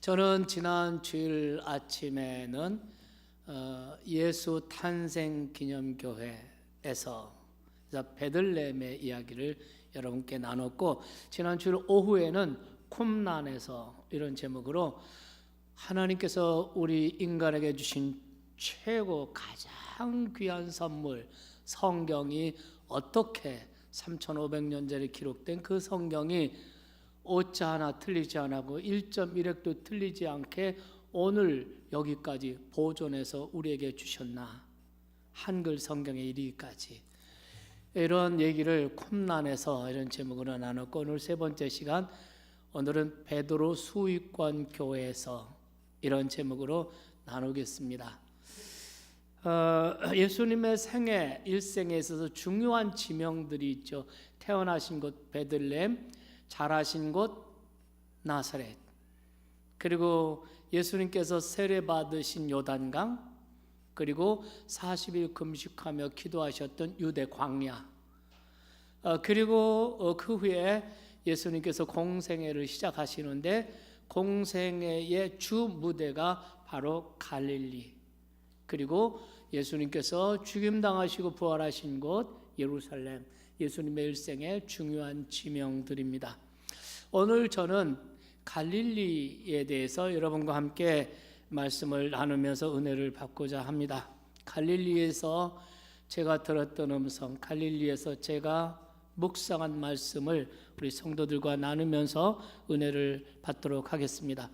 저는 지난 주일 아침에는 예수 탄생 기념교회에서 베들레헴의 이야기를 여러분께 나눴고, 지난 주일 오후에는 쿰란에서 이런 제목으로 하나님께서 우리 인간에게 주신 최고 가장 귀한 선물 성경이 어떻게 3500년 전에 기록된 그 성경이 오자 하나 틀리지 않고 1.1획도 틀리지 않게 오늘 여기까지 보존해서 우리에게 주셨나, 한글 성경에 이르기까지, 이런 얘기를 쿰란에서 이런 제목으로 나눴고, 오늘 세 번째 시간, 오늘은 베드로 수익관 교회에서 이런 제목으로 나누겠습니다. 예수님의 생애, 일생에 있어서 중요한 지명들이 있죠. 태어나신 곳 베들레헴, 자라신 곳 나사렛, 그리고 예수님께서 세례 받으신 요단강, 그리고 40일 금식하며 기도하셨던 유대 광야, 그리고 그 후에 예수님께서 공생애를 시작하시는데 공생애의 주 무대가 바로 갈릴리, 그리고 예수님께서 죽임당하시고 부활하신 곳 예루살렘, 예수님의 일생의 중요한 지명들입니다. 오늘 저는 갈릴리에 대해서 여러분과 함께 말씀을 나누면서 은혜를 받고자 합니다. 갈릴리에서 제가 들었던 음성, 갈릴리에서 제가 묵상한 말씀을 우리 성도들과 나누면서 은혜를 받도록 하겠습니다.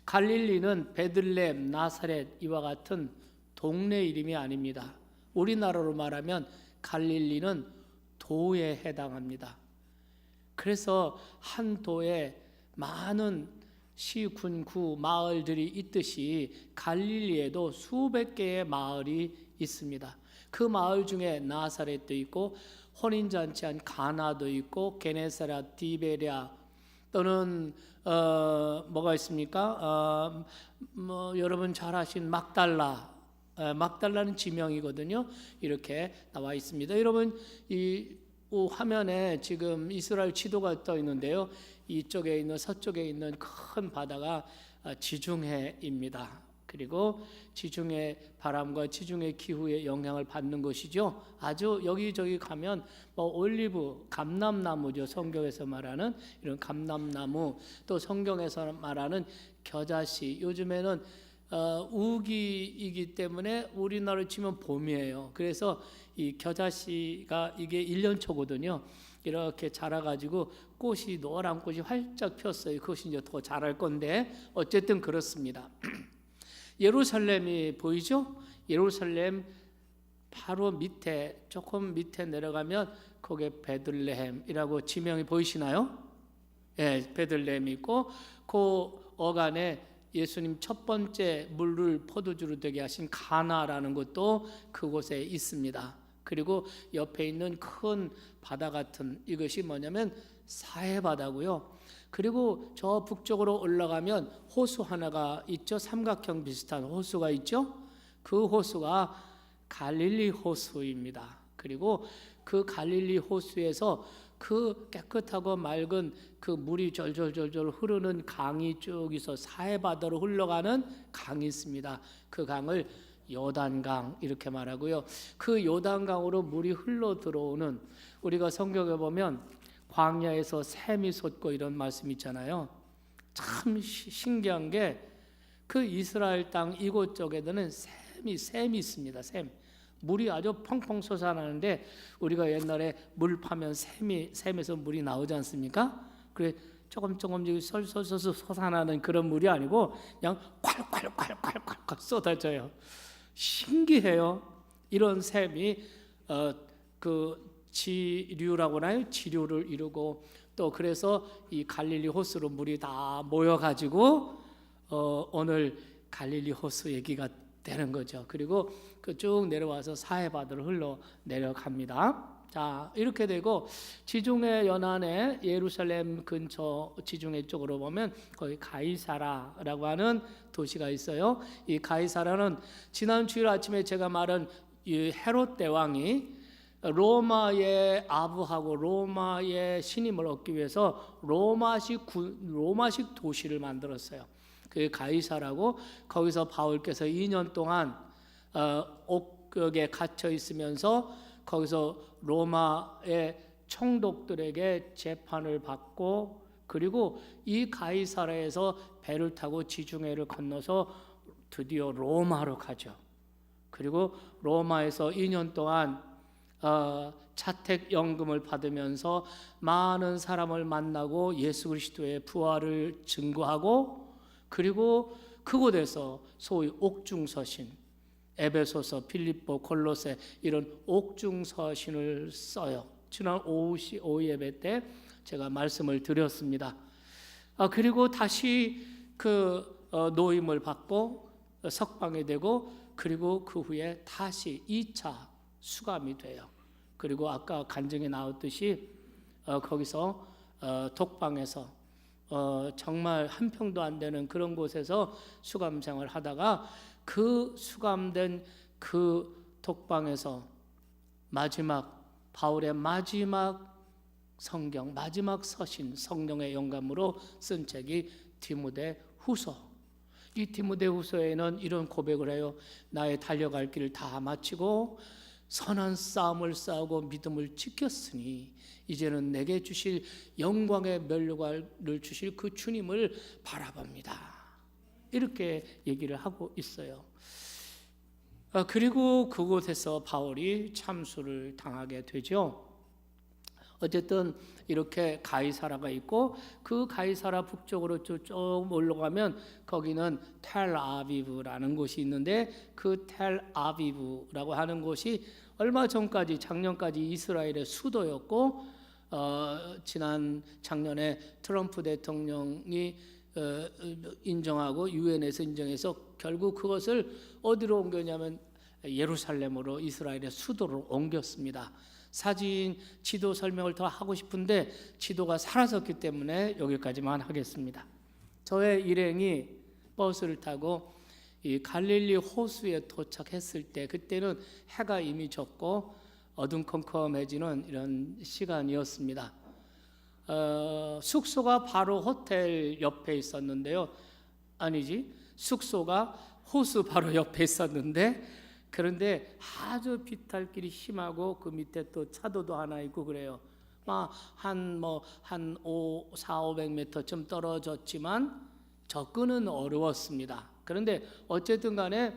갈릴리는 베들레헴, 나사렛 이와 같은 동네 이름이 아닙니다. 우리나라로 말하면 갈릴리는 도에 해당합니다. 그래서 한 도에 많은 시, 군, 구, 마을들이 있듯이 갈릴리에도 수백 개의 마을이 있습니다. 그 마을 중에 나사렛도 있고 혼인잔치한 가나도 있고 게네사렛, 디베랴, 또는 뭐가 있습니까? 여러분 잘 아신 막달라는 지명이거든요. 이렇게 나와 있습니다. 여러분, 이 화면에 지금 이스라엘 지도가 떠 있는데요. 이쪽에 있는 서쪽에 있는 큰 바다가 지중해입니다. 그리고 지중해 바람과 지중해 기후의 영향을 받는 것이죠. 아주 여기저기 가면 올리브, 감람나무죠. 성경에서 말하는 이런 감람나무, 또 성경에서 말하는 겨자씨. 요즘에는 우기이기 때문에 우리나라로 치면 봄이에요. 그래서 이 겨자씨가 이게 1년초거든요. 이렇게 자라가지고 꽃이, 노란 꽃이 활짝 폈어요. 그것이 이제 더 자랄 건데, 어쨌든 그렇습니다. 예루살렘이 보이죠? 예루살렘 바로 밑에, 조금 밑에 내려가면 거기에 베들레헴이라고 지명이 보이시나요? 예, 베들레헴이 있고, 그 어간에 예수님 첫 번째 물을 포도주로 되게 하신 가나라는 것도 그곳에 있습니다. 그리고 옆에 있는 큰 바다 같은 이것이 뭐냐면 사해바다고요. 그리고 저 북쪽으로 올라가면 호수 하나가 있죠. 삼각형 비슷한 호수가 있죠. 그 호수가 갈릴리 호수입니다. 그리고 그 갈릴리 호수에서 그 깨끗하고 맑은 그 물이 절절절절 흐르는 강이 쭉 있어 사해바다로 흘러가는 강이 있습니다. 그 강을 요단강 이렇게 말하고요. 그 요단강으로 물이 흘러 들어오는, 우리가 성경에 보면 광야에서 샘이 솟고 이런 말씀 있잖아요. 참 신기한 게 그 이스라엘 땅 이곳저곳에는 샘이 있습니다. 물이 아주 펑펑 솟아나는데, 우리가 옛날에 물 파면 샘에서 물이 나오지 않습니까? 그래 조금 솔솔 솟아나는 그런 물이 아니고 그냥 콸콸콸콸콸 쏟아져요. 신기해요. 이런 샘이 그 지류라고 하나요? 지류를 이루고, 또 그래서 이 갈릴리 호수로 물이 다 모여가지고 오늘 갈릴리 호수 얘기가 되는 거죠. 그리고 그 쭉 내려와서 사해바다로 흘러 내려갑니다. 자, 이렇게 되고 지중해 연안에 예루살렘 근처 지중해 쪽으로 보면 거기 가이사라라고 하는 도시가 있어요. 이 가이사라는 지난 주일 아침에 제가 말한 이 헤롯 대왕이 로마의 아부하고 로마의 신임을 얻기 위해서 로마식 도시를 만들었어요. 그 가이사라고. 거기서 바울께서 2년 동안 옥격에 갇혀 있으면서 거기서 로마의 총독들에게 재판을 받고, 그리고 이 가이사라에서 배를 타고 지중해를 건너서 드디어 로마로 가죠. 그리고 로마에서 2년 동안 자택연금을 받으면서 많은 사람을 만나고 예수 그리스도의 부활을 증거하고, 그리고 그곳에서 소위 옥중서신, 에베소서, 필립보, 골로새 이런 옥중서신을 써요. 지난 오후 예배 때 제가 말씀을 드렸습니다. 그리고 다시 그 노임을 받고 석방이 되고, 그리고 그 후에 다시 2차 수감이 돼요. 그리고 아까 간증에 나왔듯이 거기서 독방에서 정말 한 평도 안 되는 그런 곳에서 수감 생활을 하다가, 그 수감된 그 독방에서 바울의 마지막 성경, 마지막 서신, 성령의 영감으로 쓴 책이 디모데후서. 이 디모데후서에는 이런 고백을 해요. 나의 달려갈 길을 다 마치고 선한 싸움을 싸우고 믿음을 지켰으니 이제는 내게 주실 영광의 면류관을 주실 그 주님을 바라봅니다. 이렇게 얘기를 하고 있어요. 그리고 그곳에서 바울이 참수를 당하게 되죠. 어쨌든 이렇게 가이사라가 있고, 그 가이사라 북쪽으로 쭉 올라가면 거기는 텔아비브라는 곳이 있는데, 그 텔아비브라고 하는 곳이 얼마 전까지, 작년까지 이스라엘의 수도였고, 지난 작년에 트럼프 대통령이 인정하고 유엔에서 인정해서 결국 그것을 어디로 옮겼냐면 예루살렘으로, 이스라엘의 수도로 옮겼습니다. 사진 지도 설명을 더 하고 싶은데 지도가 사라졌기 때문에 여기까지만 하겠습니다. 저의 일행이 버스를 타고 이 갈릴리 호수에 도착했을 때, 그때는 해가 이미 졌고 어둠컴컴해지는 이런 시간이었습니다. 숙소가 바로 호텔 옆에 있었는데요. 아니지, 숙소가 호수 바로 옆에 있었는데, 그런데 아주 비탈길이 심하고 그 밑에 또 차도도 하나 있고 그래요. 한 400-500m쯤 떨어졌지만 접근은 어려웠습니다. 그런데 어쨌든 간에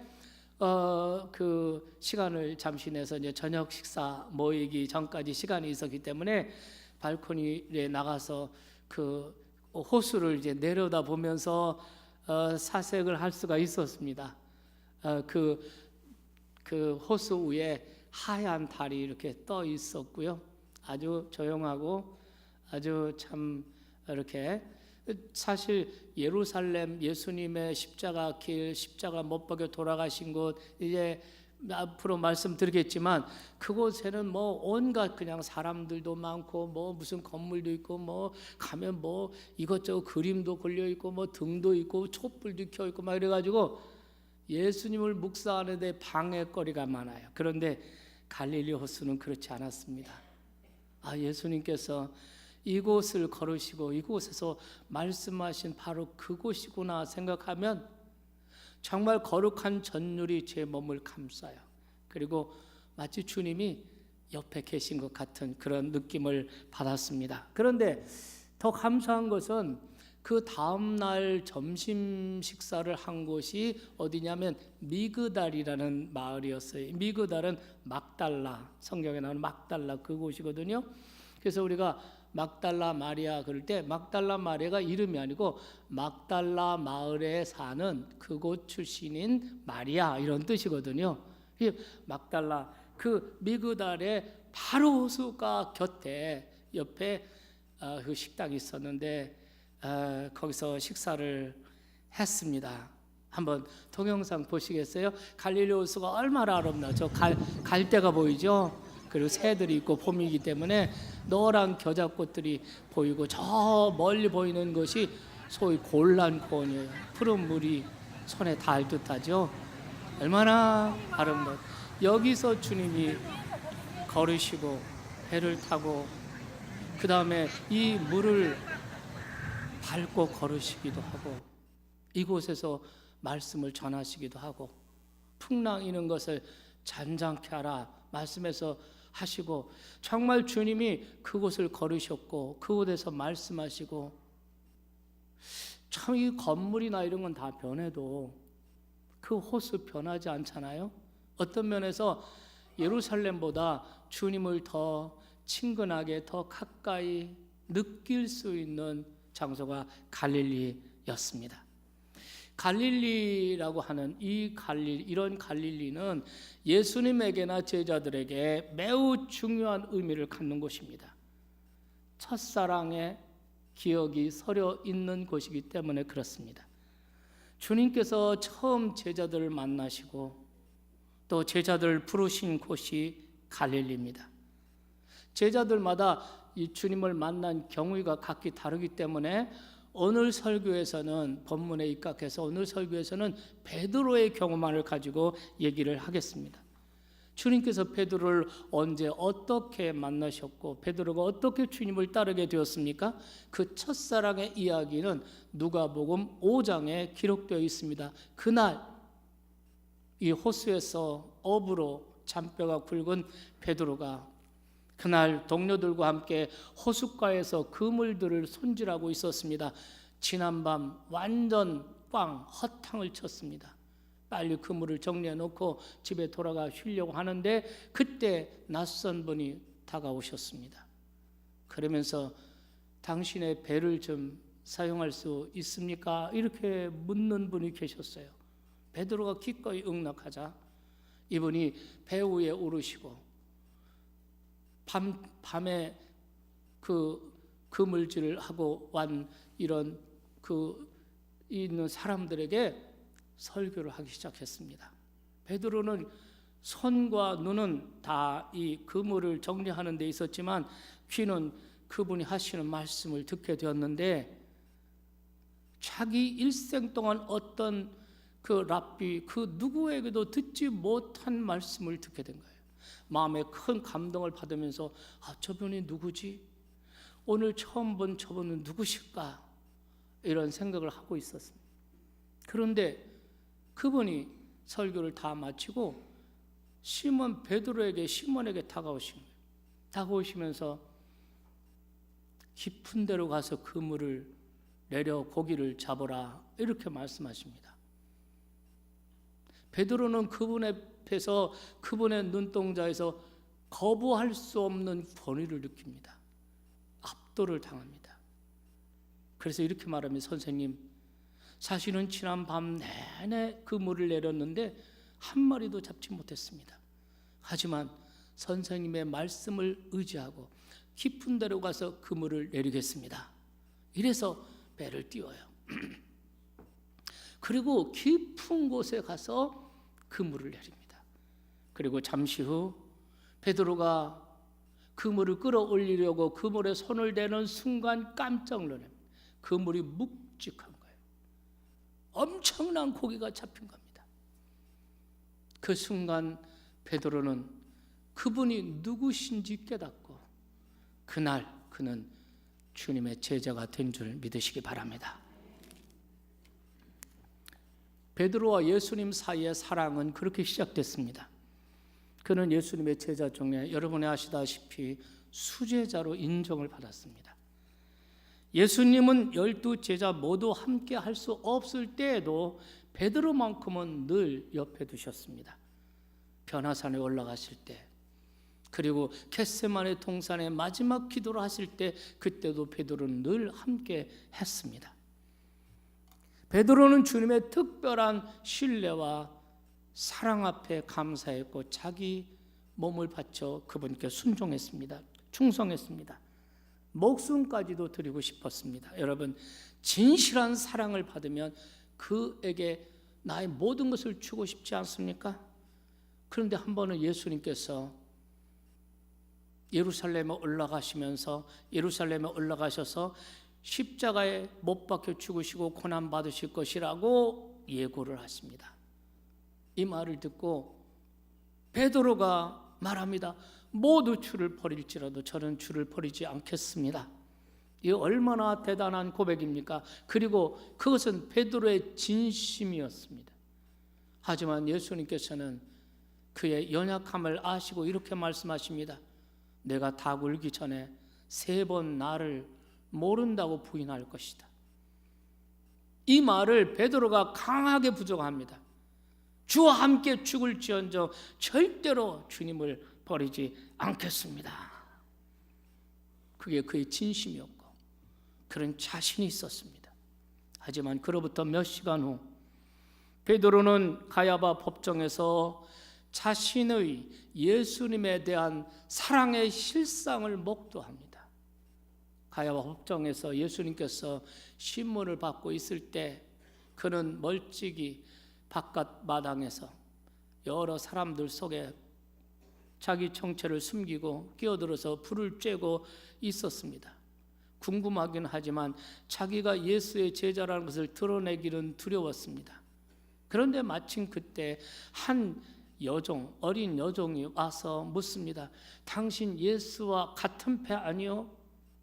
그 시간을 잠시 내서 이제 저녁 식사 모이기 전까지 시간이 있었기 때문에 발코니에 나가서 그 호수를 이제 내려다 보면서 사색을 할 수가 있었습니다. 그 호수 위에 하얀 달이 이렇게 떠 있었고요. 아주 조용하고 아주 참 이렇게, 사실 예루살렘 예수님의 십자가 길, 십자가 못 박혀 돌아가신 곳, 이제 앞으로 말씀드리겠지만 그곳에는 뭐 온갖 그냥 사람들도 많고 뭐 무슨 건물도 있고 뭐 가면 뭐 이것저것 그림도 걸려 있고 뭐 등도 있고 촛불도 켜 있고 막 이래가지고 예수님을 묵상하는 데 방해거리가 많아요. 그런데 갈릴리 호수는 그렇지 않았습니다. 예수님께서 이곳을 걸으시고 이곳에서 말씀하신 바로 그곳이구나 생각하면 정말 거룩한 전율이 제 몸을 감싸요. 그리고 마치 주님이 옆에 계신 것 같은 그런 느낌을 받았습니다. 그런데 더 감사한 것은 그 다음날 점심 식사를 한 곳이 어디냐면 미그달이라는 마을이었어요. 미그달은 막달라, 성경에 나오는 막달라 그곳이거든요. 그래서 우리가 막달라 마리아 그럴 때 막달라 마리아가 이름이 아니고 막달라 마을에 사는 그곳 출신인 마리아 이런 뜻이거든요. 막달라 그 미그달의 바로 호수가 곁에 옆에 그 식당이 있었는데 거기서 식사를 했습니다. 한번 동영상 보시겠어요? 갈릴리 호수가 얼마나 아름다워. 저 갈대가 보이죠? 그리고 새들이 있고 봄이기 때문에 노란 겨자꽃들이 보이고 저 멀리 보이는 것이 소위 골란코원이에요. 푸른 물이 손에 닿을 듯하죠. 얼마나 아름다워. 여기서 주님이 걸으시고 배를 타고 그 다음에 이 물을 밟고 걸으시기도 하고, 이곳에서 말씀을 전하시기도 하고 풍랑 이는 것을 잔잔케 하라 말씀에서 하시고 정말 주님이 그곳을 걸으셨고 그곳에서 말씀하시고 참 이 건물이나 이런 건 다 변해도 그 호수 변하지 않잖아요. 어떤 면에서 예루살렘보다 주님을 더 친근하게 더 가까이 느낄 수 있는 장소가 갈릴리였습니다. 갈릴리라고 하는 이런 갈릴리는 예수님에게나 제자들에게 매우 중요한 의미를 갖는 곳입니다. 첫사랑의 기억이 서려 있는 곳이기 때문에 그렇습니다. 주님께서 처음 제자들을 만나시고 또 제자들을 부르신 곳이 갈릴리입니다. 제자들마다 이 주님을 만난 경위가 각기 다르기 때문에 오늘 설교에서는 본문에 입각해서 오늘 설교에서는 베드로의 경험만을 가지고 얘기를 하겠습니다. 주님께서 베드로를 언제 어떻게 만나셨고 베드로가 어떻게 주님을 따르게 되었습니까? 그 첫사랑의 이야기는 누가복음 5장에 기록되어 있습니다. 그날 이 호수에서 업으로 잔뼈가 굵은 베드로가 그날 동료들과 함께 호숫가에서 그물들을 손질하고 있었습니다. 지난밤 완전 꽝 허탕을 쳤습니다. 빨리 그물을 정리해 놓고 집에 돌아가 쉬려고 하는데 그때 낯선 분이 다가오셨습니다. 그러면서 당신의 배를 좀 사용할 수 있습니까? 이렇게 묻는 분이 계셨어요. 베드로가 기꺼이 응낙하자 이분이 배 위에 오르시고 밤에 그 그물질을 하고 완 이런 있는 사람들에게 설교를 하기 시작했습니다. 베드로는 손과 눈은 다 이 그물을 정리하는 데 있었지만 귀는 그분이 하시는 말씀을 듣게 되었는데 자기 일생 동안 어떤 그 랍비 그 누구에게도 듣지 못한 말씀을 듣게 된 거예요. 마음에 큰 감동을 받으면서 저분이 누구지? 오늘 처음 본 저분은 누구실까? 이런 생각을 하고 있었습니다. 그런데 그분이 설교를 다 마치고 시몬에게 다가오신 거예요. 다가오시면서 깊은 데로 가서 그물을 내려 고기를 잡으라 이렇게 말씀하십니다. 베드로는 그분 앞에서 그분의 눈동자에서 거부할 수 없는 권위를 느낍니다. 압도를 당합니다. 그래서 이렇게 말합니다. 선생님, 사실은 지난 밤 내내 그물을 내렸는데 한 마리도 잡지 못했습니다. 하지만 선생님의 말씀을 의지하고 깊은 데로 가서 그물을 내리겠습니다. 이래서 배를 띄워요. 그리고 깊은 곳에 가서 그물을 내립니다. 그리고 잠시 후 베드로가 그물을 끌어올리려고 그물에 손을 대는 순간 깜짝 놀랍니다. 그물이 묵직한 거예요. 엄청난 고기가 잡힌 겁니다. 그 순간 베드로는 그분이 누구신지 깨닫고 그날 그는 주님의 제자가 된 줄 믿으시기 바랍니다. 베드로와 예수님 사이의 사랑은 그렇게 시작됐습니다. 그는 예수님의 제자 중에 여러분이 아시다시피 수제자로 인정을 받았습니다. 예수님은 12제자 모두 함께 할 수 없을 때에도 베드로만큼은 늘 옆에 두셨습니다. 변화산에 올라가실 때, 그리고 겟세마네 동산에 마지막 기도를 하실 때 그때도 베드로는 늘 함께 했습니다. 베드로는 주님의 특별한 신뢰와 사랑 앞에 감사했고 자기 몸을 바쳐 그분께 순종했습니다. 충성했습니다. 목숨까지도 드리고 싶었습니다. 여러분, 진실한 사랑을 받으면 그에게 나의 모든 것을 주고 싶지 않습니까? 그런데 한 번은 예수님께서 예루살렘에 올라가셔서 십자가에 못 박혀 죽으시고 고난 받으실 것이라고 예고를 하십니다. 이 말을 듣고 베드로가 말합니다. 모두 주를 버릴지라도 저는 주를 버리지 않겠습니다. 이 얼마나 대단한 고백입니까? 그리고 그것은 베드로의 진심이었습니다. 하지만 예수님께서는 그의 연약함을 아시고 이렇게 말씀하십니다. 내가 다 굴기 전에 3번 나를 모른다고 부인할 것이다. 이 말을 베드로가 강하게 부정합니다. 주와 함께 죽을지언정 절대로 주님을 버리지 않겠습니다. 그게 그의 진심이었고 그런 자신이 있었습니다. 하지만 그로부터 몇 시간 후 베드로는 가야바 법정에서 자신의 예수님에 대한 사랑의 실상을 목도합니다. 가야바 법정에서 예수님께서 신문을 받고 있을 때 그는 멀찍이 바깥 마당에서 여러 사람들 속에 자기 정체를 숨기고 끼어들어서 불을 쬐고 있었습니다. 궁금하긴 하지만 자기가 예수의 제자라는 것을 드러내기는 두려웠습니다. 그런데 마침 그때 한 여종, 어린 여종이 와서 묻습니다. 당신 예수와 같은 배 아니요?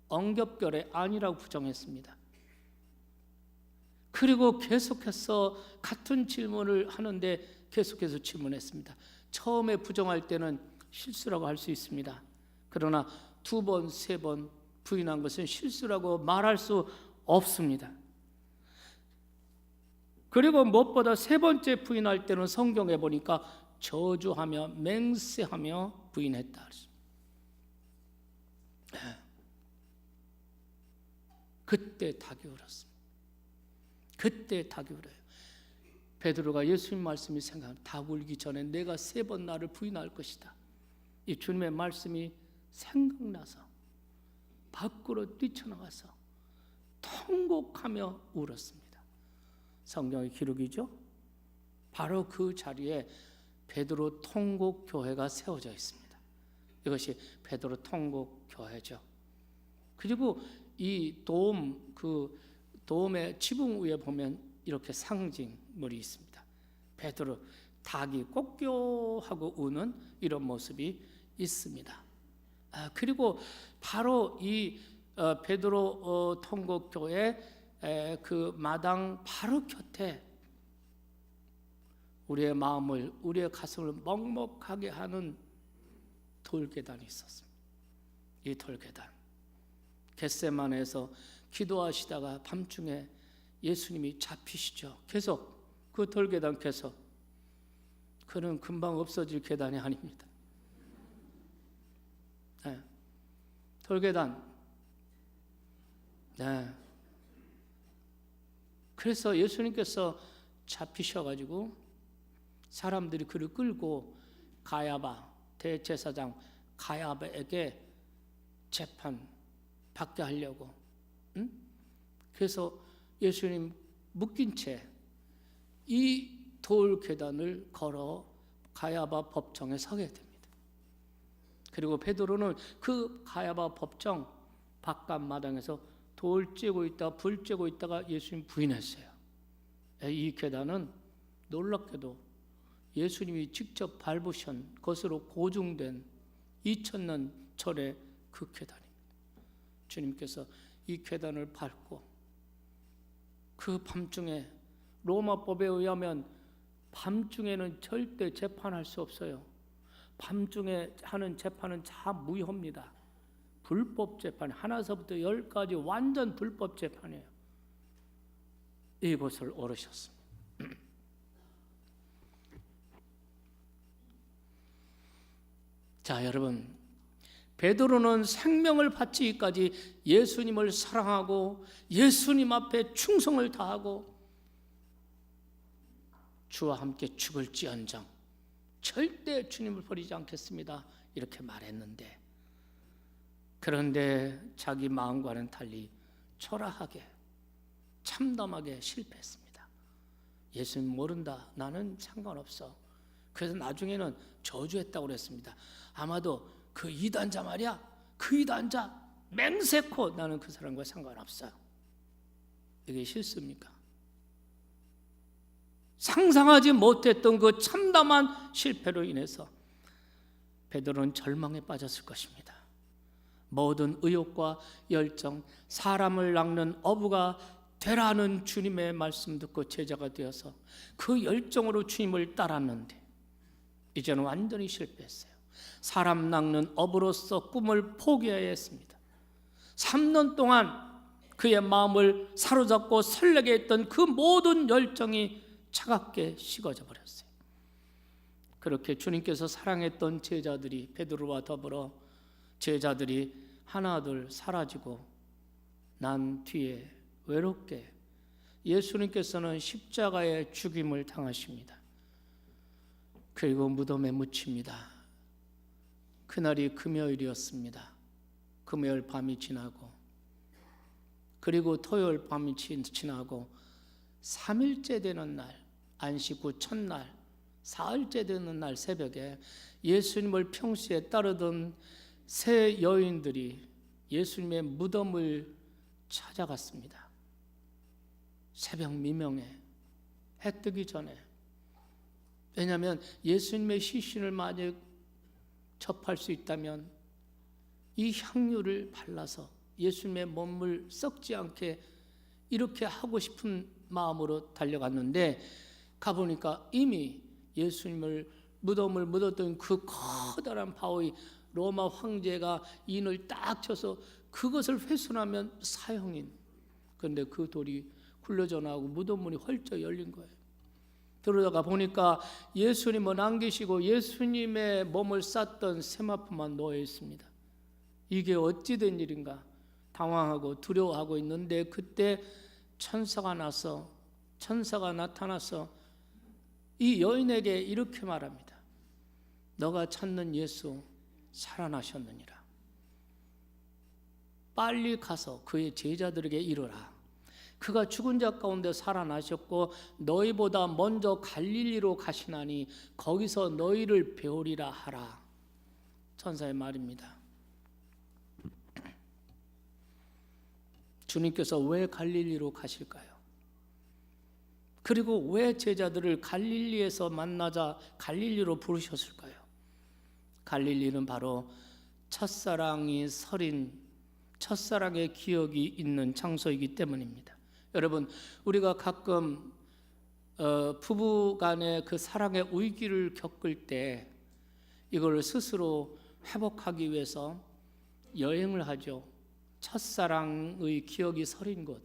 엉겹결에 아니라고 부정했습니다. 그리고 계속해서 같은 질문을 하는데 계속해서 질문했습니다. 처음에 부정할 때는 실수라고 할 수 있습니다. 그러나 2번, 3번 부인한 것은 실수라고 말할 수 없습니다. 그리고 무엇보다 3번째 부인할 때는 성경에 보니까 저주하며 맹세하며 부인했다. 그때 닭이 울었습니다. 그때 닭이 울어요. 베드로가 예수님 말씀이 생각하면 닭 울기 전에 내가 3번 나를 부인할 것이다. 이 주님의 말씀이 생각나서 밖으로 뛰쳐나가서 통곡하며 울었습니다. 성경의 기록이죠. 바로 그 자리에 베드로 통곡 교회가 세워져 있습니다. 이것이 베드로 통곡 교회죠. 그리고 이 도움의 지붕 위에 보면 이렇게 상징물이 있습니다. 베드로 닭이 꼴교하고 우는 이런 모습이 있습니다. 그리고 바로 이 베드로 통곡교회 그 마당 바로 곁에 우리의 마음을, 우리의 가슴을 먹먹하게 하는 돌계단이 있었습니다. 이 돌계단, 겟세마네에서 기도하시다가 밤중에 예수님이 잡히시죠. 계속 그 돌계단 계속. 그는 금방 없어질 계단이 아닙니다. 네. 돌계단. 네. 그래서 예수님께서 잡히셔가지고 사람들이 그를 끌고 가야바 대제사장 가야바에게 재판 받게 하려고. 그래서 예수님 묶인 채 이 돌 계단을 걸어 가야바 법정에 서게 됩니다. 그리고 베드로는 그 가야바 법정 바깥 마당에서 돌 쬐고 있다가 불 쬐고 있다가 예수님 부인했어요. 이 계단은 놀랍게도 예수님이 직접 밟으신 것으로 고증된 2000년 전의 그 계단입니다. 주님께서 이 계단을 밟고 그 밤중에 로마법에 의하면 밤중에는 절대 재판할 수 없어요. 밤중에 하는 재판은 다 무효입니다. 불법 재판, 하나서부터 10까지 완전 불법 재판이에요. 이곳을 오르셨습니다. 자, 여러분, 베드로는 생명을 바치기까지 예수님을 사랑하고 예수님 앞에 충성을 다하고 주와 함께 죽을지언정 절대 주님을 버리지 않겠습니다. 이렇게 말했는데, 그런데 자기 마음과는 달리 초라하게 참담하게 실패했습니다. 예수님 모른다, 나는 상관없어. 그래서 나중에는 저주했다고 그랬습니다. 아마도 그 이단자 말이야, 그 이단자 맹세코 나는 그 사람과 상관없어요. 이게 실수입니까? 상상하지 못했던 그 참담한 실패로 인해서 베드로는 절망에 빠졌을 것입니다. 모든 의욕과 열정, 사람을 낚는 어부가 되라는 주님의 말씀 듣고 제자가 되어서 그 열정으로 주님을 따랐는데 이제는 완전히 실패했어요. 사람 낚는 어부로서 꿈을 포기해야 했습니다. 3년 동안 그의 마음을 사로잡고 설레게 했던 그 모든 열정이 차갑게 식어져 버렸어요. 그렇게 주님께서 사랑했던 제자들이, 베드로와 더불어 제자들이 하나둘 사라지고 난 뒤에 외롭게 예수님께서는 십자가의 죽임을 당하십니다. 그리고 무덤에 묻힙니다. 그날이 금요일이었습니다. 금요일 밤이 지나고 그리고 토요일 밤이 지나고 3일째 되는 날, 안식 후 첫날, 사흘째 되는 날 새벽에 예수님을 평소에 따르던 세 여인들이 예수님의 무덤을 찾아갔습니다. 새벽 미명에, 해 뜨기 전에. 왜냐하면 예수님의 시신을 만약 접할 수 있다면 이 향유를 발라서 예수님의 몸을 썩지 않게 이렇게 하고 싶은 마음으로 달려갔는데 가보니까 이미 예수님을 무덤을 묻었던 그 커다란 바위, 로마 황제가 인을 딱 쳐서 그것을 훼손하면 사형인. 그런데 그 돌이 굴러져 나오고 무덤문이 헐쩍 열린 거예요. 들어다가 보니까 예수님은 안 계시고 예수님의 몸을 쌌던 세마포만 놓여 있습니다. 이게 어찌 된 일인가 당황하고 두려워하고 있는데 그때 천사가 나타나서 이 여인에게 이렇게 말합니다. 너가 찾는 예수 살아나셨느니라. 빨리 가서 그의 제자들에게 이르라. 그가 죽은 자 가운데 살아나셨고 너희보다 먼저 갈릴리로 가시나니 거기서 너희를 배우리라 하라. 천사의 말입니다. 주님께서 왜 갈릴리로 가실까요? 그리고 왜 제자들을 갈릴리에서 만나자 갈릴리로 부르셨을까요? 갈릴리는 바로 첫사랑이 서린 첫사랑의 기억이 있는 장소이기 때문입니다. 여러분, 우리가 가끔 부부 간의 그 사랑의 위기를 겪을 때 이걸 스스로 회복하기 위해서 여행을 하죠. 첫사랑의 기억이 서린 곳,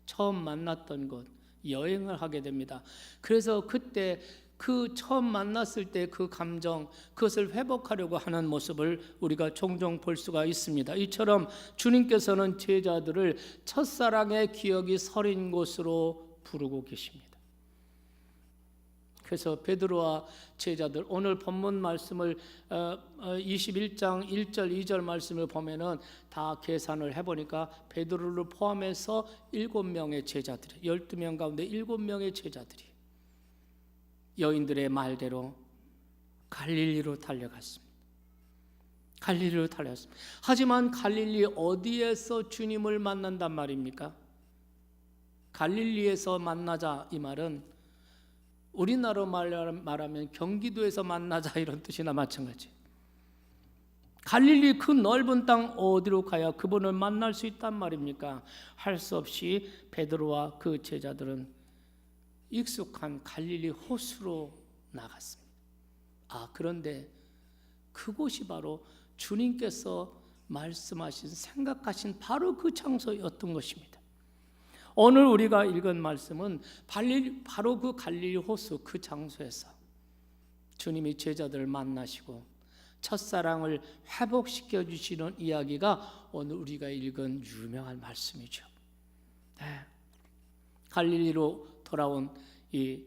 처음 만났던 곳, 여행을 하게 됩니다. 그래서 그때 그 처음 만났을 때 그 감정, 그것을 회복하려고 하는 모습을 우리가 종종 볼 수가 있습니다. 이처럼 주님께서는 제자들을 첫사랑의 기억이 서린 곳으로 부르고 계십니다. 그래서 베드로와 제자들, 오늘 본문 말씀을 21장 1절 2절 말씀을 보면은 다 계산을 해보니까 베드로를 포함해서 7명의 제자들이, 12명 가운데 7명의 제자들이 여인들의 말대로 갈릴리로 달려갔습니다. 갈릴리로 달려갔습니다. 하지만 갈릴리 어디에서 주님을 만난단 말입니까? 갈릴리에서 만나자 이 말은 우리나라로 말하면 경기도에서 만나자 이런 뜻이나 마찬가지. 갈릴리 그 넓은 땅 어디로 가야 그분을 만날 수 있단 말입니까? 할 수 없이 베드로와 그 제자들은 익숙한 갈릴리 호수로 나갔습니다. 그런데 그곳이 바로 주님께서 말씀하신, 생각하신 바로 그 장소였던 것입니다. 오늘 우리가 읽은 말씀은 바로 그 갈릴리 호수 그 장소에서 주님이 제자들을 만나시고 첫사랑을 회복시켜 주시는 이야기가 오늘 우리가 읽은 유명한 말씀이죠. 네. 갈릴리로 돌아온 이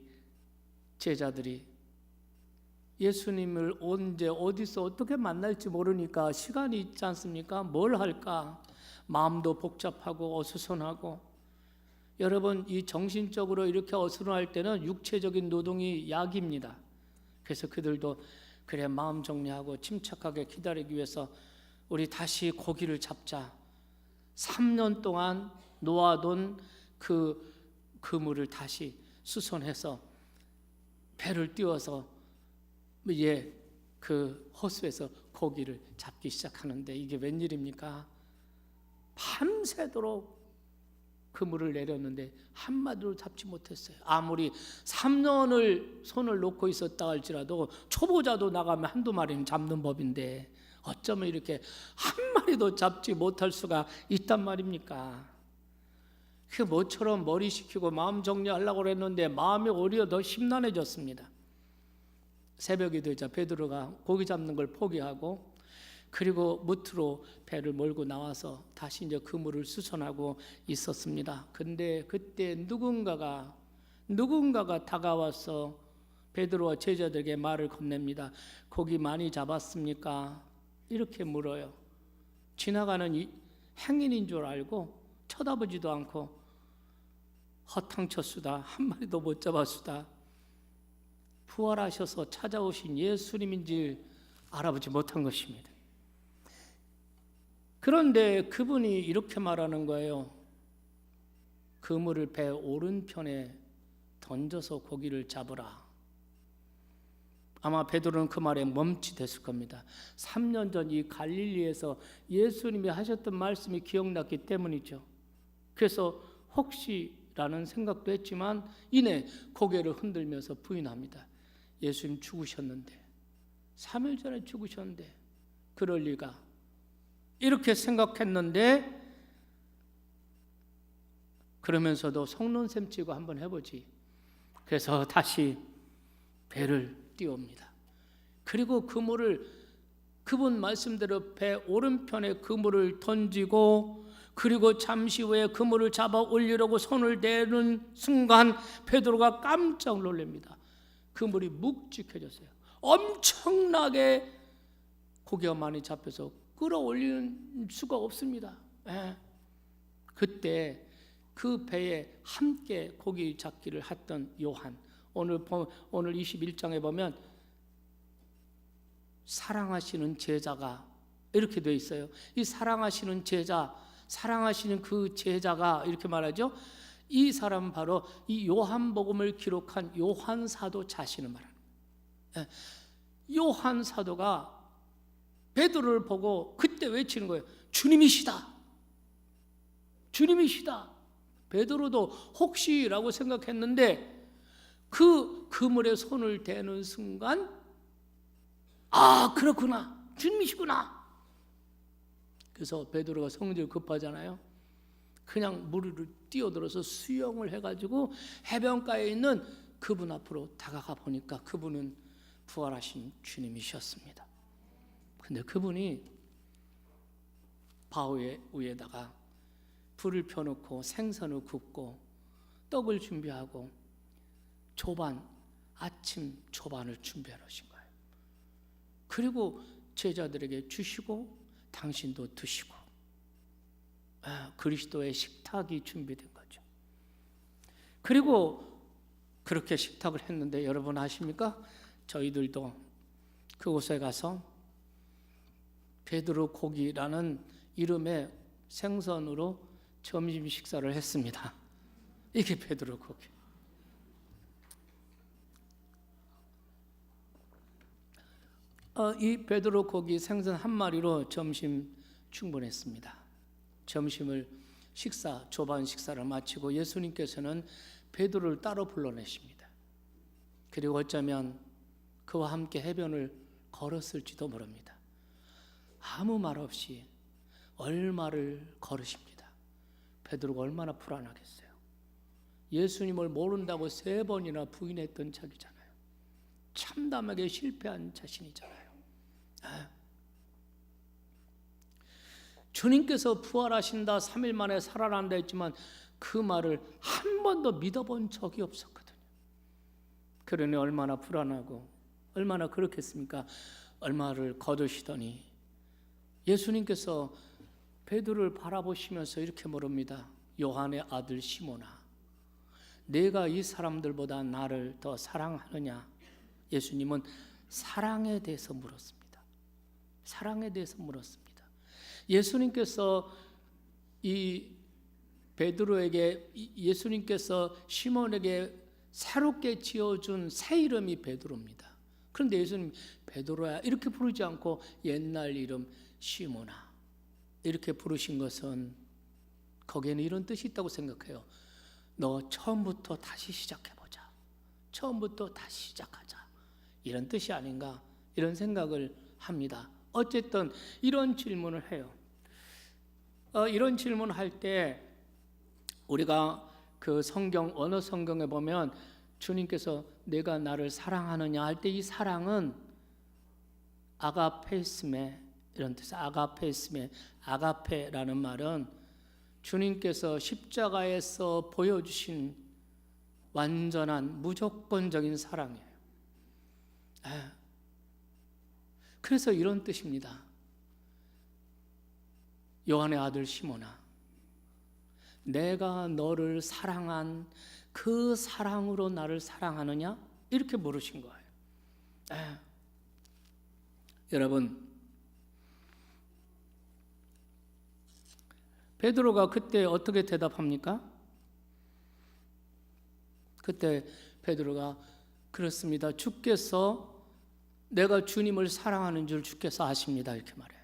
제자들이 예수님을 언제 어디서 어떻게 만날지 모르니까 시간이 있지 않습니까? 뭘 할까? 마음도 복잡하고 어수선하고. 여러분, 이 정신적으로 이렇게 어수선할 때는 육체적인 노동이 약입니다. 그래서 그들도 그래 마음 정리하고 침착하게 기다리기 위해서 우리 다시 고기를 잡자. 3년 동안 놓아둔 그 그물을 다시 수선해서 배를 띄워서 그 호수에서 고기를 잡기 시작하는데 이게 웬일입니까? 밤새도록 그물을 내렸는데 한마디로 잡지 못했어요. 아무리 3년을 손을 놓고 있었다 할지라도 초보자도 나가면 한두 마리는 잡는 법인데 어쩌면 이렇게 한 마리도 잡지 못할 수가 있단 말입니까? 그 모처럼 머리 식히고 마음 정리하려고 그랬는데 마음이 오히려 더 심란해졌습니다. 새벽이 되자 베드로가 고기 잡는 걸 포기하고 그리고 무트로 배를 몰고 나와서 다시 이제 그물을 수선하고 있었습니다. 근데 그때 누군가가 다가와서 베드로와 제자들에게 말을 건넵니다. 고기 많이 잡았습니까? 이렇게 물어요. 지나가는 행인인 줄 알고 쳐다보지도 않고 허탕쳤수다. 한 마리도 못 잡았수다. 부활하셔서 찾아오신 예수님인지 알아보지 못한 것입니다. 그런데 그분이 이렇게 말하는 거예요. 그물을 배 오른편에 던져서 고기를 잡으라. 아마 베드로는 그 말에 멈칫했을 겁니다. 3년 전 이 갈릴리에서 예수님이 하셨던 말씀이 기억났기 때문이죠. 그래서 혹시라는 생각도 했지만 이내 고개를 흔들면서 부인합니다. 예수님 죽으셨는데 3일 전에 죽으셨는데 그럴 리가, 이렇게 생각했는데 그러면서도 속눈썹 치고 한번 해보지. 그래서 다시 배를 띄웁니다. 그리고 그물을 그분 말씀대로 배 오른편에 그물을 던지고 그리고 잠시 후에 그물을 잡아 올리려고 손을 대는 순간 베드로가 깜짝 놀랍니다. 그물이 묵직해졌어요. 엄청나게 고기가 많이 잡혀서 끌어올리는 수가 없습니다. 그때 그 배에 함께 고기 잡기를 했던 요한, 오늘 21장에 보면 사랑하시는 제자가 이렇게 되어 있어요. 이 사랑하시는 제자, 사랑하시는 그 제자가 이렇게 말하죠. 이 사람은 바로 이 요한복음을 기록한 요한 사도 자신을 말합니다. 요한 사도가 베드로를 보고 그때 외치는 거예요. 주님이시다. 주님이시다. 베드로도 혹시라고 생각했는데 그 그물에 손을 대는 순간 아, 그렇구나. 주님이시구나. 그래서 베드로가 성질 급하잖아요. 그냥 물을 뛰어들어서 수영을 해가지고 해변가에 있는 그분 앞으로 다가가 보니까 그분은 부활하신 주님이셨습니다. 근데 그분이 바 위에다가 불을 펴놓고 생선을 굽고 떡을 준비하고 아침 조반을 준비해 놓으신 거예요. 그리고 제자들에게 주시고 당신도 드시고 그리스도의 식탁이 준비된 거죠. 그리고 그렇게 식탁을 했는데 여러분 아십니까? 저희들도 그곳에 가서 베드로 고기라는 이름의 생선으로 점심 식사를 했습니다. 이게 베드로 고기. 이 베드로 고기 생선 한 마리로 점심 충분했습니다. 점심을 조반 식사를 마치고 예수님께서는 베드로를 따로 불러내십니다. 그리고 어쩌면 그와 함께 해변을 걸었을지도 모릅니다. 아무 말 없이 얼마를 걸으십니다. 베드로가 얼마나 불안하겠어요. 예수님을 모른다고 3번이나 부인했던 자기잖아요. 참담하게 실패한 자신이잖아요. 주님께서 부활하신다, 3일 만에 살아난다 했지만 그 말을 한 번도 믿어본 적이 없었거든요. 그러니 얼마나 불안하고 얼마나 그렇겠습니까? 얼마를 거두시더니 예수님께서 베드로를 바라보시면서 이렇게 물읍니다. 요한의 아들 시몬아, 내가 이 사람들보다 나를 더 사랑하느냐? 예수님은 사랑에 대해서 물었습니다. 사랑에 대해서 물었습니다. 예수님께서 이 베드로에게, 예수님께서 시몬에게 새롭게 지어준 새 이름이 베드로입니다. 그런데 예수님 베드로야 이렇게 부르지 않고 옛날 이름 시몬아 이렇게 부르신 것은 거기에는 이런 뜻이 있다고 생각해요. 너 처음부터 다시 시작해보자. 처음부터 다시 시작하자. 이런 뜻이 아닌가 이런 생각을 합니다. 어쨌든 이런 질문을 해요. 이런 질문을 할 때 우리가 그 성경 언어 성경에 보면 주님께서 내가 나를 사랑하느냐 할 때 이 사랑은 아가페스메 이런 뜻. 아가페스메 아가페라는 말은 주님께서 십자가에서 보여주신 완전한 무조건적인 사랑이에요. 그래서 이런 뜻입니다. 요한의 아들 시몬아, 내가 너를 사랑한 그 사랑으로 나를 사랑하느냐? 이렇게 물으신 거예요. 여러분, 베드로가 그때 어떻게 대답합니까? 그때 베드로가 그렇습니다. 주께서 내가 주님을 사랑하는 줄 주께서 아십니다. 이렇게 말해요.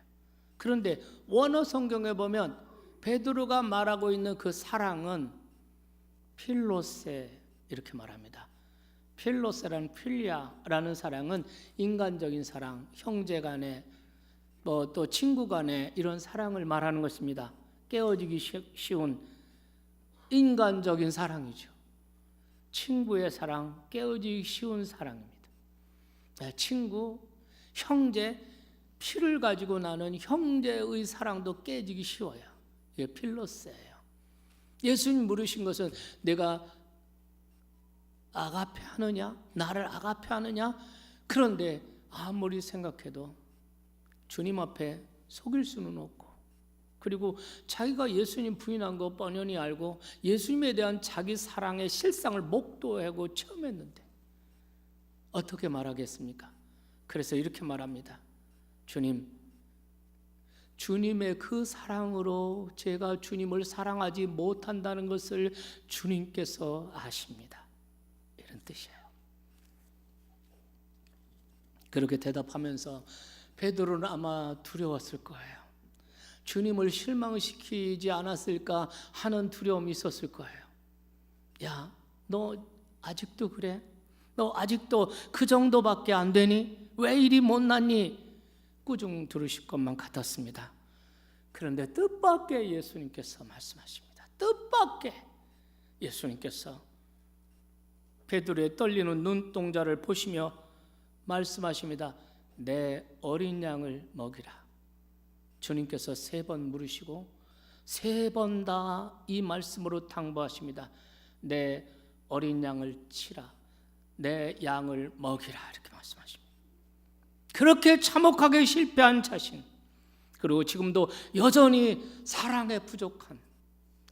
그런데 원어 성경에 보면 베드로가 말하고 있는 그 사랑은 필로세 이렇게 말합니다. 필로세라는 필리아라는 사랑은 인간적인 사랑, 형제 간의 또 친구 간의 이런 사랑을 말하는 것입니다. 깨어지기 쉬운 인간적인 사랑이죠. 친구의 사랑, 깨어지기 쉬운 사랑입니다. 친구, 형제, 피를 가지고 나는 형제의 사랑도 깨지기 쉬워요. 이게 필로세예요. 예수님 물으신 것은 내가 아가페 하느냐? 나를 아가페 하느냐? 그런데 아무리 생각해도 주님 앞에 속일 수는 없고, 그리고 자기가 예수님 부인한 거 뻔히 알고 예수님에 대한 자기 사랑의 실상을 목도하고 체험했는데 어떻게 말하겠습니까? 그래서 이렇게 말합니다. 주님의 그 사랑으로 제가 주님을 사랑하지 못한다는 것을 주님께서 아십니다. 이런 뜻이에요. 그렇게 대답하면서 베드로는 아마 두려웠을 거예요. 주님을 실망시키지 않았을까 하는 두려움이 있었을 거예요. 야, 너 아직도 그래? 너 아직도 그 정도밖에 안 되니? 왜 이리 못났니? 꾸중 들으실 것만 같았습니다. 그런데 뜻밖의 예수님께서 말씀하십니다. 뜻밖의 예수님께서 베드로의 떨리는 눈동자를 보시며 말씀하십니다. 내 어린 양을 먹이라. 주님께서 3번 물으시고 3번 다 이 말씀으로 당부하십니다. 내 어린 양을 치라. 내 양을 먹이라. 이렇게 말씀하십니다. 그렇게 참혹하게 실패한 자신, 그리고 지금도 여전히 사랑에 부족한,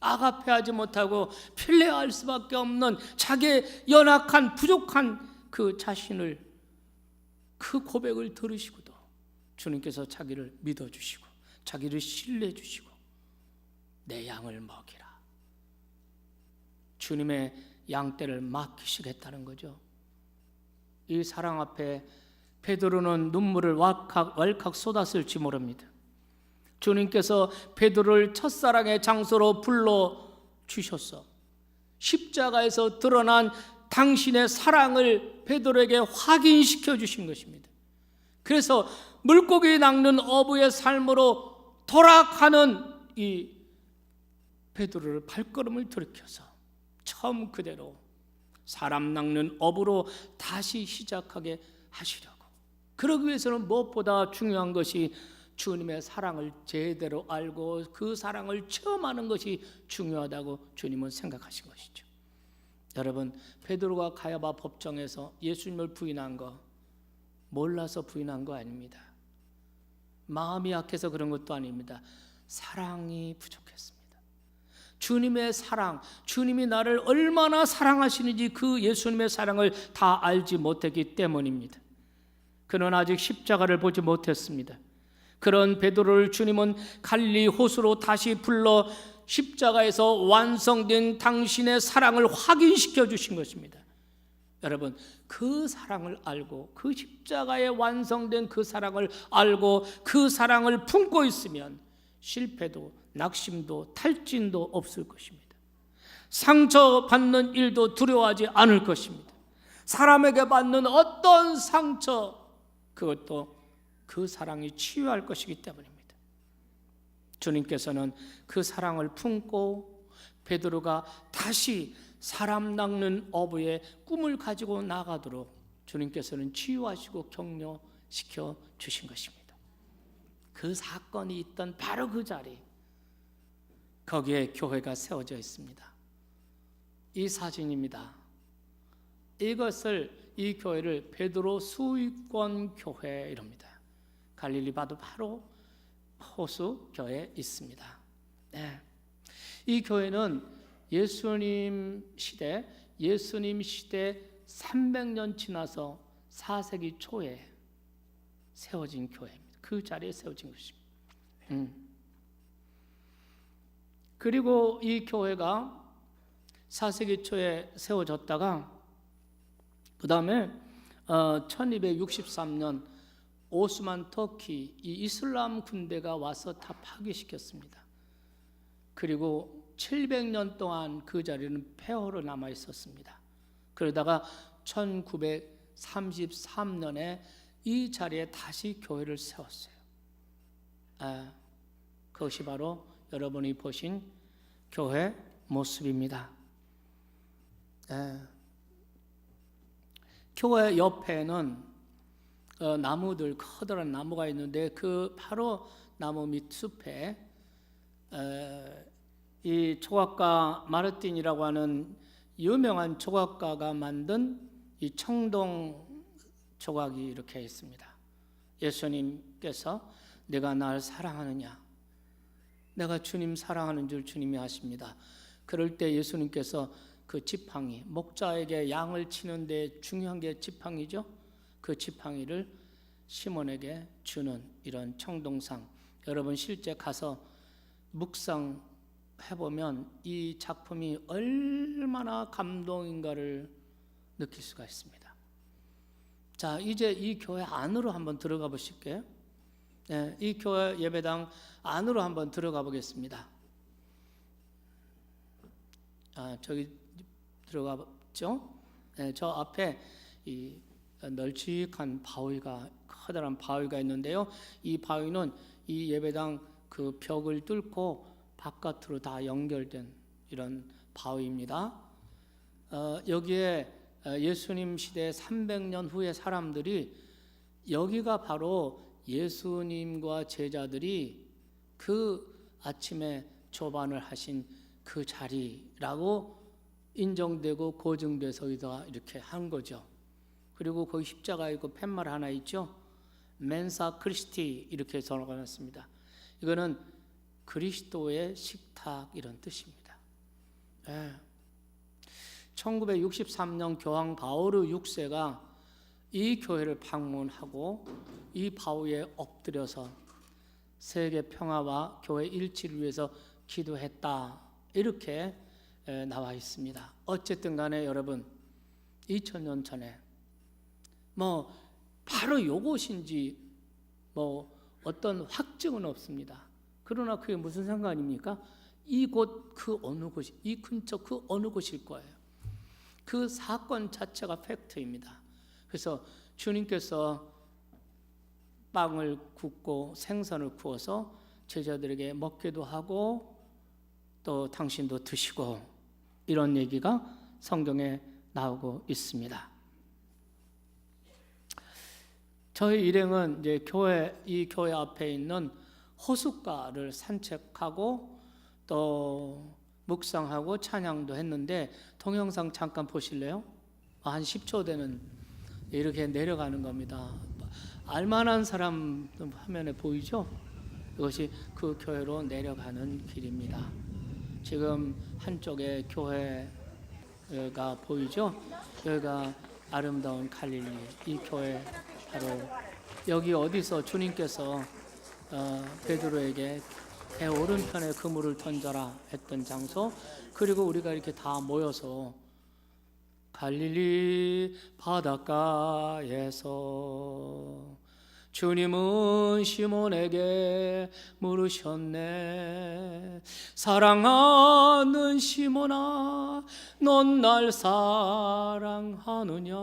아가페하지 못하고 필레할 수밖에 없는 자기의 연약한 부족한 그 자신을, 그 고백을 들으시고도 주님께서 자기를 믿어주시고 자기를 신뢰해주시고 내 양을 먹이라. 주님의 양떼를 맡기시겠다는 거죠. 이 사랑 앞에 베드로는 눈물을 왈칵 쏟았을지 모릅니다. 주님께서 베드로를 첫사랑의 장소로 불러주셔서 십자가에서 드러난 당신의 사랑을 베드로에게 확인시켜 주신 것입니다. 그래서 물고기 낚는 어부의 삶으로 돌아가는 이 베드로를 발걸음을 돌이켜서 처음 그대로 사람 낚는 어부로 다시 시작하게 하시려고, 그러기 위해서는 무엇보다 중요한 것이 주님의 사랑을 제대로 알고 그 사랑을 체험하는 것이 중요하다고 주님은 생각하신 것이죠. 여러분, 베드로가 가야바 법정에서 예수님을 부인한 거 몰라서 부인한 거 아닙니다. 마음이 약해서 그런 것도 아닙니다. 사랑이 부족했습니다. 주님의 사랑, 주님이 나를 얼마나 사랑하시는지 그 예수님의 사랑을 다 알지 못했기 때문입니다. 그는 아직 십자가를 보지 못했습니다. 그런 베드로를 주님은 갈릴리 호수로 다시 불러 십자가에서 완성된 당신의 사랑을 확인시켜 주신 것입니다. 여러분, 그 사랑을 알고 그 십자가에 완성된 그 사랑을 알고 그 사랑을 품고 있으면 실패도 낙심도 탈진도 없을 것입니다. 상처받는 일도 두려워하지 않을 것입니다. 사람에게 받는 어떤 상처, 그것도 그 사랑이 치유할 것이기 때문입니다. 주님께서는 그 사랑을 품고 베드로가 다시 사람 낚는 어부의 꿈을 가지고 나가도록 주님께서는 치유하시고 격려시켜 주신 것입니다. 그 사건이 있던 바로 그 자리, 거기에 교회가 세워져 있습니다. 이 사진입니다. 이 교회를 베드로 수익권 교회 이럽니다. 갈릴리 바다 바로 호수 교회에 있습니다. 네. 이 교회는 예수님 시대 300년 지나서 4세기 초에 세워진 교회입니다. 그 자리에 세워진 것입니다. 그리고 이 교회가 4세기 초에 세워졌다가 그 다음에 1263년 오스만 터키 이 이슬람 군대가 와서 다 파괴시켰습니다. 그리고 700년 동안 그 자리는 폐허로 남아 있었습니다. 그러다가 1933년에 이 자리에 다시 교회를 세웠어요. 그것이 바로 여러분이 보신 교회 모습입니다. 교회 옆에는 나무들, 커다란 나무가 있는데 그 바로 나무 밑 숲에 이 조각가 마르틴이라고 하는 유명한 조각가가 만든 이 청동 조각이 이렇게 있습니다. 예수님께서 내가 날 사랑하느냐? 내가 주님 사랑하는 줄 주님이 아십니다. 그럴 때 예수님께서 그 지팡이, 목자에게 양을 치는데 중요한 게 지팡이죠. 그 지팡이를 시몬에게 주는 이런 청동상, 여러분 실제 가서 묵상해보면 이 작품이 얼마나 감동인가를 느낄 수가 있습니다. 자, 이제 이 교회 안으로 한번 들어가 보실게요. 네, 이 교회 예배당 안으로 한번 들어가 보겠습니다. 저기 들어가죠. 네, 저 앞에 이 널찍한 바위가, 커다란 바위가 있는데요. 이 바위는 이 예배당 그 벽을 뚫고 바깥으로 다 연결된 이런 바위입니다. 여기에 예수님 시대 300년 후의 사람들이, 여기가 바로 예수님과 제자들이 그 아침에 조반을 하신 그 자리라고 인정되고 고증돼서 이렇게 한 거죠. 그리고 거기 십자가 있고 팻말 하나 있죠. 멘사 크리스티 이렇게 적어놨습니다. 이거는 그리스도의 식탁 이런 뜻입니다. 1963년 교황 바오르 6세가 이 교회를 방문하고 이 바위에 엎드려서 세계 평화와 교회 일치를 위해서 기도했다, 이렇게 나와 있습니다. 어쨌든 간에 여러분, 2000년 전에 바로 요것인지 어떤 확증은 없습니다. 그러나 그게 무슨 상관입니까? 이곳 그 어느 곳이, 이 근처 그 어느 곳일 거예요. 그 사건 자체가 팩트입니다. 그래서 주님께서 빵을 굽고 생선을 구워서 제자들에게 먹기도 하고 또 당신도 드시고, 이런 얘기가 성경에 나오고 있습니다. 저희 일행은 이제 이 교회 앞에 있는 호숫가를 산책하고 또 묵상하고 찬양도 했는데, 동영상 잠깐 보실래요? 한 10초 되는, 이렇게 내려가는 겁니다. 알만한 사람 화면에 보이죠? 이것이 그 교회로 내려가는 길입니다. 지금 한쪽에 교회가 보이죠? 여기가 아름다운 갈릴리, 이 교회 바로 여기 어디서 주님께서 베드로에게 배 오른편에 그물을 던져라 했던 장소, 그리고 우리가 이렇게 다 모여서 갈릴리 바닷가에서 주님은 시몬에게 물으셨네. 사랑하는 시몬아, 넌 날 사랑하느냐?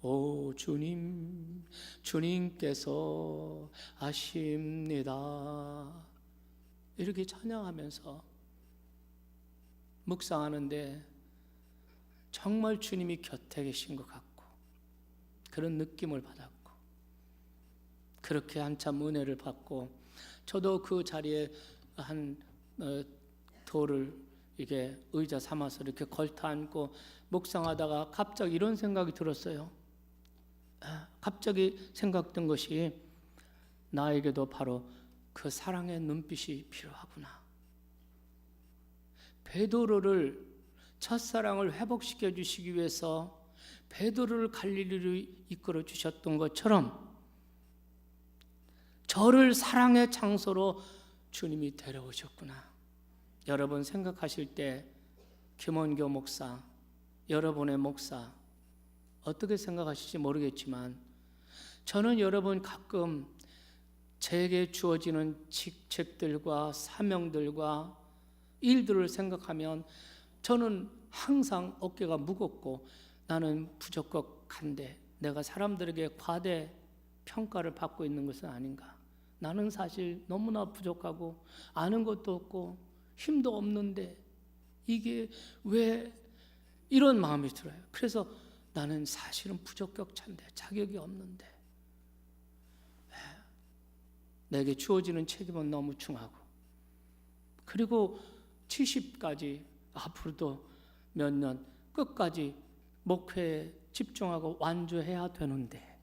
오 주님, 주님께서 아십니다. 이렇게 찬양하면서 묵상하는데 정말 주님이 곁에 계신 것 같고 그런 느낌을 받았고, 그렇게 한참 은혜를 받고, 저도 그 자리에 한 돌을 이게 의자 삼아서 이렇게 걸터 앉고 묵상하다가 갑자기 이런 생각이 들었어요. 갑자기 생각된 것이, 나에게도 바로 그 사랑의 눈빛이 필요하구나. 베드로를, 첫사랑을 회복시켜 주시기 위해서 베드로를 갈릴리로 이끌어 주셨던 것처럼 저를 사랑의 장소로 주님이 데려오셨구나. 여러분 생각하실 때 김원교 목사, 여러분의 목사 어떻게 생각하실지 모르겠지만, 저는 여러분 가끔 제게 주어지는 직책들과 사명들과 일들을 생각하면 저는 항상 어깨가 무겁고 나는 부족한데 내가 사람들에게 과대 평가를 받고 있는 것은 아닌가. 나는 사실 너무나 부족하고 아는 것도 없고 힘도 없는데 이게 왜, 이런 마음이 들어요. 그래서 나는 사실은 부적격자인데, 자격이 없는데, 내게 주어지는 책임은 너무 중하고, 그리고 70까지 앞으로도 몇 년 끝까지 목회에 집중하고 완주해야 되는데,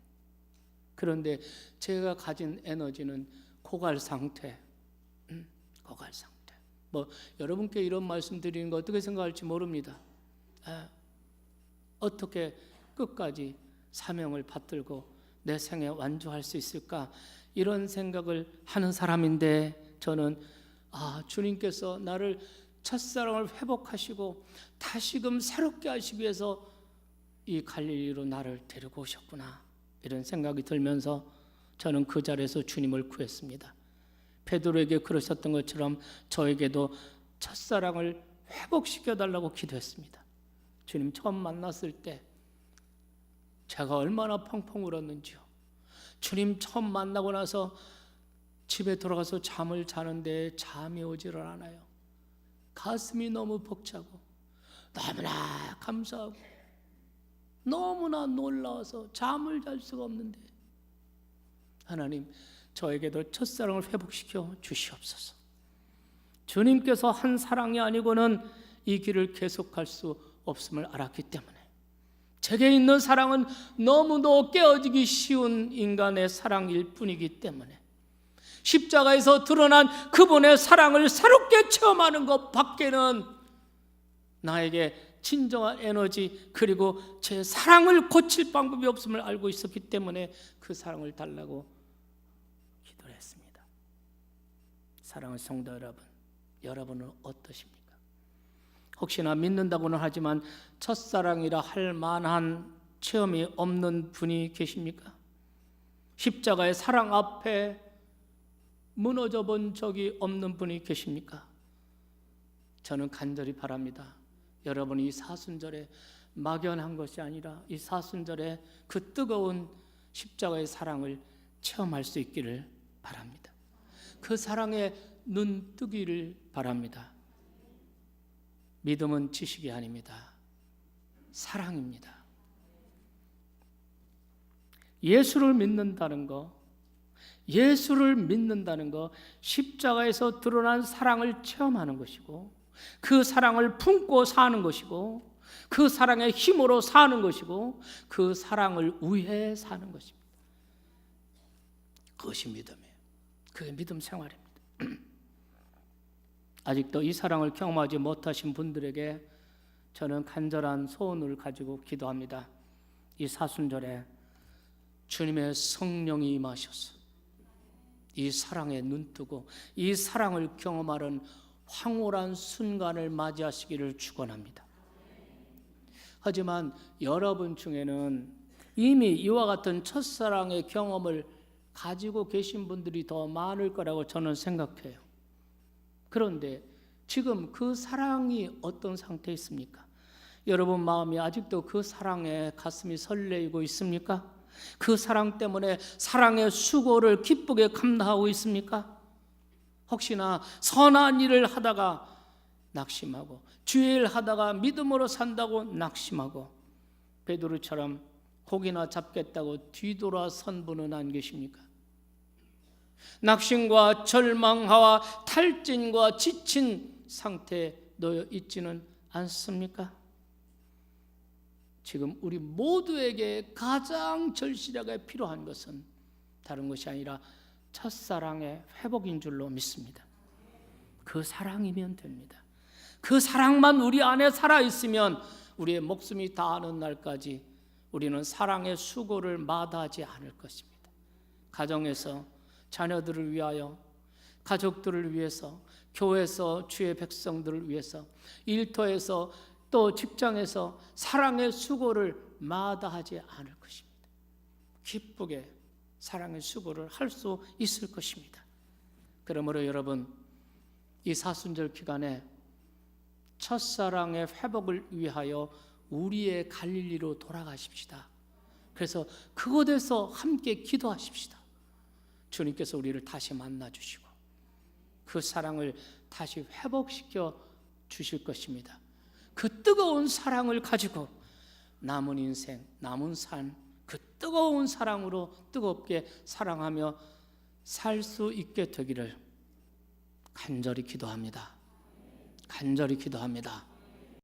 그런데 제가 가진 에너지는 고갈 상태. 고갈 상태. 뭐 여러분께 이런 말씀 드리는 거 어떻게 생각할지 모릅니다. 어떻게 끝까지 사명을 받들고 내 생에 완주할 수 있을까, 이런 생각을 하는 사람인데, 저는 주님께서 나를 첫사랑을 회복하시고 다시금 새롭게 하시기 위해서 이 갈릴리로 나를 데리고 오셨구나, 이런 생각이 들면서 저는 그 자리에서 주님을 구했습니다. 베드로에게 그러셨던 것처럼 저에게도 첫사랑을 회복시켜 달라고 기도했습니다. 주님 처음 만났을 때 제가 얼마나 펑펑 울었는지요. 주님 처음 만나고 나서 집에 돌아가서 잠을 자는데 잠이 오지를 않아요. 가슴이 너무 벅차고 너무나 감사하고 너무나 놀라워서 잠을 잘 수가 없는데, 하나님 저에게도 첫사랑을 회복시켜 주시옵소서. 주님께서 한 사랑이 아니고는 이 길을 계속할 수 없음을 알았기 때문에, 제게 있는 사랑은 너무도 깨어지기 쉬운 인간의 사랑일 뿐이기 때문에, 십자가에서 드러난 그분의 사랑을 새롭게 체험하는 것 밖에는 나에게 진정한 에너지, 그리고 제 사랑을 고칠 방법이 없음을 알고 있었기 때문에 그 사랑을 달라고 기도를 했습니다. 사랑하는 성도 여러분, 여러분은 어떠십니까? 혹시나 믿는다고는 하지만 첫사랑이라 할 만한 체험이 없는 분이 계십니까? 십자가의 사랑 앞에 무너져 본 적이 없는 분이 계십니까? 저는 간절히 바랍니다. 여러분이 이 사순절에 막연한 것이 아니라 이 사순절에 그 뜨거운 십자가의 사랑을 체험할 수 있기를 바랍니다. 그 사랑에 눈 뜨기를 바랍니다. 믿음은 지식이 아닙니다. 사랑입니다. 예수를 믿는다는 거, 십자가에서 드러난 사랑을 체험하는 것이고, 그 사랑을 품고 사는 것이고, 그 사랑의 힘으로 사는 것이고, 그 사랑을 위해 사는 것입니다. 그것이 믿음이에요. 그게 믿음 생활입니다. 아직도 이 사랑을 경험하지 못하신 분들에게 저는 간절한 소원을 가지고 기도합니다. 이 사순절에 주님의 성령이 임하셔서 이 사랑에 눈뜨고 이 사랑을 경험하는 황홀한 순간을 맞이하시기를 축원합니다. 하지만 여러분 중에는 이미 이와 같은 첫사랑의 경험을 가지고 계신 분들이 더 많을 거라고 저는 생각해요. 그런데 지금 그 사랑이 어떤 상태에 있습니까? 여러분 마음이 아직도 그 사랑에 가슴이 설레이고 있습니까? 그 사랑 때문에 사랑의 수고를 기쁘게 감당하고 있습니까? 혹시나 선한 일을 하다가 낙심하고 주의 일 하다가 믿음으로 산다고 낙심하고 베드로처럼 고기나 잡겠다고 뒤돌아선 분은 안 계십니까? 낙심과 절망과 탈진과 지친 상태에 놓여 있지는 않습니까? 지금 우리 모두에게 가장 절실하게 필요한 것은 다른 것이 아니라 첫사랑의 회복인 줄로 믿습니다. 그 사랑이면 됩니다. 그 사랑만 우리 안에 살아있으면 우리의 목숨이 다하는 날까지 우리는 사랑의 수고를 마다하지 않을 것입니다. 가정에서 자녀들을 위하여, 가족들을 위해서, 교회에서 주의 백성들을 위해서, 일터에서 또 직장에서 사랑의 수고를 마다하지 않을 것입니다. 기쁘게 사랑의 수고를 할 수 있을 것입니다. 그러므로 여러분, 이 사순절 기간에 첫사랑의 회복을 위하여 우리의 갈릴리로 돌아가십시다. 그래서 그곳에서 함께 기도하십시다. 주님께서 우리를 다시 만나주시고 그 사랑을 다시 회복시켜 주실 것입니다. 그 뜨거운 사랑을 가지고 남은 인생, 남은 삶, 그 뜨거운 사랑으로 뜨겁게 사랑하며 살 수 있게 되기를 간절히 기도합니다. 간절히 기도합니다.